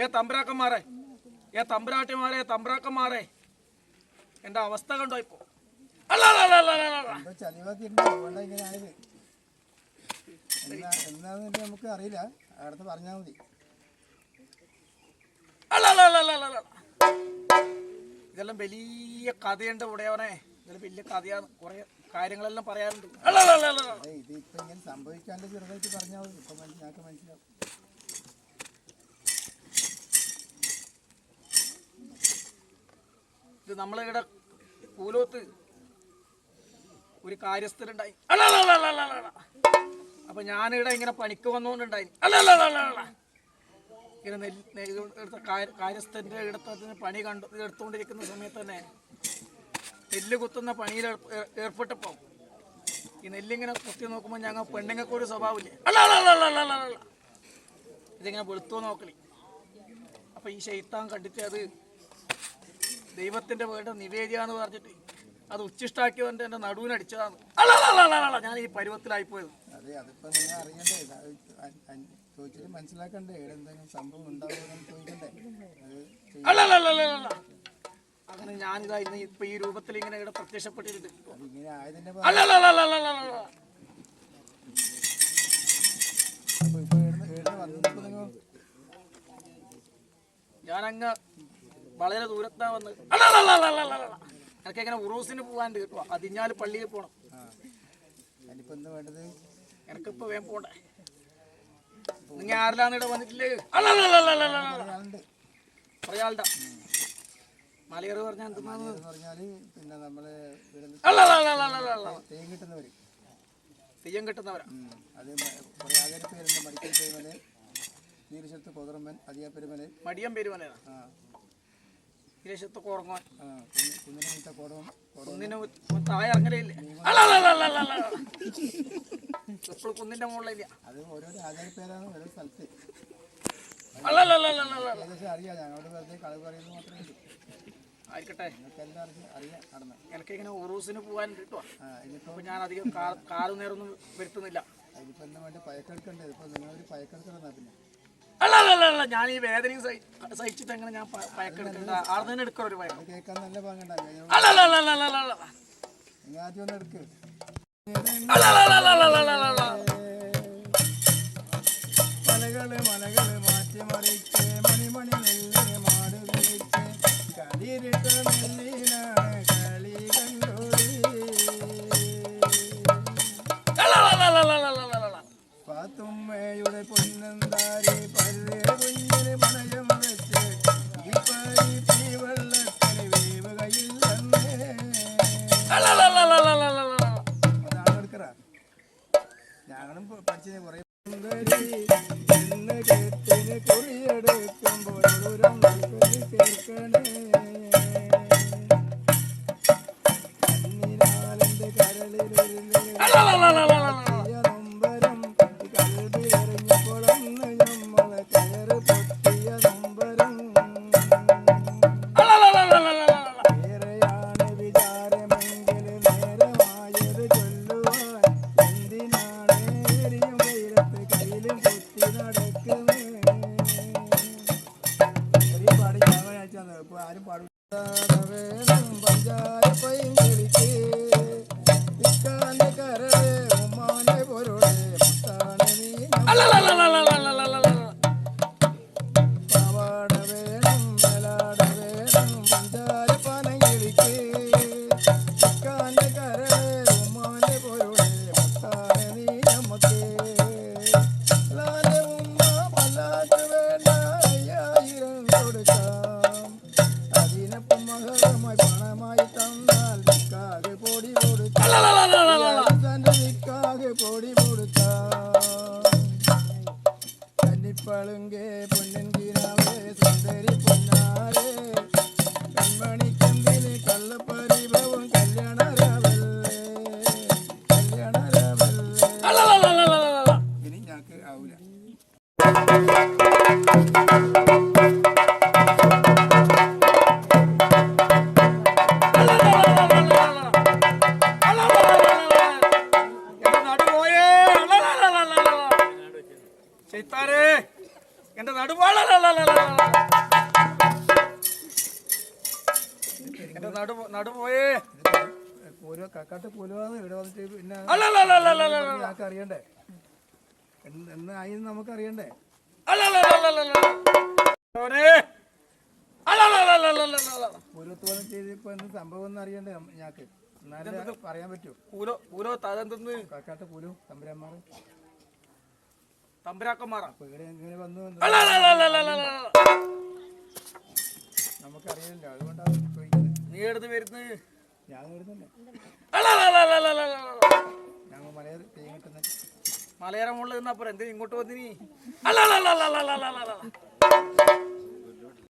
ഏ തമ്പ്രാക്കന്മാരെ, ഏ തമ്പ്രാട്ടിമാരെ, തമ്പ്രാക്കന്മാരെ, എന്റെ അവസ്ഥ കണ്ടോ ഇപ്പൊ? നമുക്ക് അറിയില്ല, അടുത്ത് പറഞ്ഞാൽ മതി. ഇതെല്ലാം വലിയ കഥയുണ്ട് ഉടയവനെ, ഇതെല്ലാം വലിയ കഥയാണ്. കുറെ കാര്യങ്ങളെല്ലാം പറയാറുണ്ട്. ഇതിപ്പോ ഇങ്ങനെ സംഭവിക്കാണ്ട് ചെറുതായിട്ട് പറഞ്ഞാൽ മതി. ഇപ്പൊ ഞങ്ങൾക്ക് മനസ്സിലാവും. ഇത് നമ്മളിവിടെ കൂലോത്ത് ഒരു കാര്യസ്ഥരുണ്ടായി. അപ്പൊ ഞാനിവിടെ ഇങ്ങനെ പണിക്ക് വന്നുകൊണ്ടുണ്ടായി. ഇങ്ങനെ കാര്യസ്ഥന്റെ ഇടത്തിന് പണി എടുത്തുകൊണ്ടിരിക്കുന്ന സമയത്ത് തന്നെ നെല്ല് കുത്തുന്ന പണിയിൽ ഏർപ്പെട്ടപ്പോ ഈ നെല്ലിങ്ങനെ കുത്തി നോക്കുമ്പോൾ ഞങ്ങൾ പെണ്ണുങ്ങൾക്ക് ഒരു സ്വഭാവമില്ലേ, ഇതിങ്ങനെ വെളുത്തോ നോക്കളി. അപ്പൊ ഈ ശൈത്താൻ കണ്ടിട്ട് അത് ദൈവത്തിന്റെ വീട് നിവേദ്യാന്ന് പറഞ്ഞിട്ട് അത് ഉച്ചിഷ്ടാക്കിയവന്റെ എന്റെ നടുവിനടിച്ചതാണ്. ഞാൻ ഈ പരുവത്തിലായിപ്പോയത്. അതെ, അതിപ്പോ നിങ്ങൾ അറിയണ്ടേ, ചോദിച്ചിട്ട് മനസ്സിലാക്കണ്ടേ, എന്തെങ്കിലും സംഭവം ഉണ്ടാവുമെന്ന് ചോദിക്കണ്ടേ. അങ്ങനെ ഞാനിതാ ഇന്ന് ഇപ്പൊ ഈ രൂപത്തിൽ ഇങ്ങനെ ഇവിടെ പ്രത്യക്ഷപ്പെട്ടിട്ടുണ്ട്. ഇങ്ങനെ ആയതിന്റെ ഞാനങ്ങ് വളരെ ദൂരത്താ വന്ന് എനിക്ക് എങ്ങനെ ഉറൂസിന് പോകാണ്ട് കിട്ടുക. അതിഞ്ഞാല് പള്ളിയിൽ പോണം. എനിക്കിപ്പോ വേഗം പോണ്ടേ. നിങ്ങൾ ആരിലാന്ന് ഇവിടെ വന്നിട്ടില്ലേ? പറയാളുടെ മലയറ് പറഞ്ഞാൽ പിന്നെ നമ്മള് തെയ്യം കിട്ടുന്നവരാ. അത് കുറെ ആചാര പേരുണ്ട്. മടിക്കൽ പെരുമല്, നീലശത്ത് കൊതറമ്മൻ, അതിയാ പെരുമല്, മടിയം പെരുമലാണ്, നീലശത്ത് കോറങ്ങോൻ, കുന്നിന് താഴെ ഇറങ്ങലയില്ലേ, എപ്പോഴും കുന്നിന്റെ മുകളിലില്ല. അത് ഓരോരോ ആചാര പേരാണ് ഓരോ സ്ഥലത്ത്. ഏകദേശം അറിയാം. ഞങ്ങളോട് വെറുതെ കളവ് പറയുന്നത് മാത്രമേ ഉള്ളൂ. ആയിക്കട്ടെ, അറിയാം. എനിക്കിങ്ങനെ ഉറൂസിന് പോകാൻ കിട്ടുക. ഇനിയിപ്പോ ഞാൻ അധികം കാലുനേരൊന്നും വരുത്തുന്നില്ല. അതിനിപ്പോ എന്താ വേണ്ടി പയക്കെടുക്കണ്ടേ? ഇപ്പൊ നിങ്ങളൊരു പയക്കെടുക്കണമെന്നാ. പിന്നെ ഞാൻ ഈ വേദനയും സഹിച്ചിട്ട് എങ്ങനെ ഞാൻ പയക്കെടുക്കണ്ട? ആളെ തന്നെ എടുക്കാം ഒരു പയം. കേൾക്കാൻ നല്ല പാങ്ങണ്ട. നിങ്ങൾ ആദ്യം ഒന്ന് എടുക്ക്. മലകള് മാറ്റി മറിച്ച് മണിമണി നെല്ലിന് മാട് വിളിച്ച് കളിരിട്ട നെല്ലിനാണ് കളി കണ്ടോടി. പാത്തുമ്മയുടെ പൊന്നന്താരി പല്ല് കുഞ്ഞിന് പണയം വെച്ച് ഈ വെള്ളത്തിന് വേവ് കയ്യില്ലെന്നേ. അതാണ് എടുക്കറ. ഞങ്ങളും പഠിച്ചതിന് കുറെ കേട്ടിന് കുറിയെടുക്കുമ്പോൾ കേൾക്കണേ. കണ്ണിനാലിന്റെ കരളിലൊരു നൊമ്പരം കൽവിലെറിഞ്ഞപ്പോൾ അന്ന് നമ്മളെ കയറ് പൊട്ടിയ നൊമ്പരം. വേറെയാണ് വിചാരമെങ്കിൽ നേരമായത് ചൊല്ലുവാൻ. എന്തിനാണ് എരിയും വെയിലത്ത് കയ്യിലും കുത്തി നടക്കുന്നേ. പാടി അയച്ചാന്ന് ഇപ്പൊ ആരും പാടും. വേണം പഞ്ചാര പൈങ്കിളിക്ക് ഇക്കാന്റെ കരളെ ഉമ്മാന്റെ പൊരുളെ മുത്താണ് നീ. പാവാട വേണം മേലാട വേണം പഞ്ചാര പനങ്കിളിക്ക് ഇക്കാന്റെ കരളെ ഉമ്മാന്റെ പൊരുളെ മുത്താണ് നീ. നമുക്ക് ലാലെ ഉമ്മ മല്ലാട്ട് വേണ്ട 5000 കൊടുക്കാം. അതിനപ്പം മഹറമായി പണമായി തന്നാൽ നിക്കാകെ പൊടി കൊടുക്കാം. തന്റെ നിക്കാകെ പൊടി കൊടുക്കാം. കന്നിപ്പളുങ്കെ പൊന്നൻകിനാവേ സുന്ദരി പൊന്നാരെ കൺമണിക്കന്തിന് കള്ളപ്പരിഭവം കല്യാണരാവല്ലേ കല്യാണരാവല്ലേ. ഇനി ഞങ്ങൾക്ക് ആവൂല. ചെയ്ത്താരേ എന്റെ നടുവാള എന്റെ നടുപോയേ പൂരോ കക്കാട്ട് പൂരവാന്ന് ഇവിടെ വന്നിട്ട് പിന്നെ ഞങ്ങൾക്ക് അറിയണ്ടേ എന്നായി നമുക്ക് അറിയണ്ടേ പൂരത്ത് വന്ന് ചെയ്തിപ്പോ എന്ത് സംഭവം എന്ന് അറിയണ്ടേ ഞങ്ങൾക്ക് എന്നാലേ പറയാൻ പറ്റൂ. പൂരോ തതെന്തെന്ന് കക്കാട്ട് പൂരോ തമ്പുരാന്മാർ തമ്പുരാക്കന്മാറാ അപ്പൊ ഇവിടെ ഇങ്ങനെ വന്നു നമുക്കറിയില്ല, അതുകൊണ്ടാണ് ചോദിക്കുന്നത്. നീ എടുത്ത് വരുന്നത് ഞാൻ വരുന്നല്ലേ, ഞങ്ങൾ മലയാള തെയ്യം കിട്ടുന്നത്. മലയാളം മുകളിൽ നിന്നപ്പുറം എന്തിനാ ഇങ്ങോട്ട് വന്നിനി?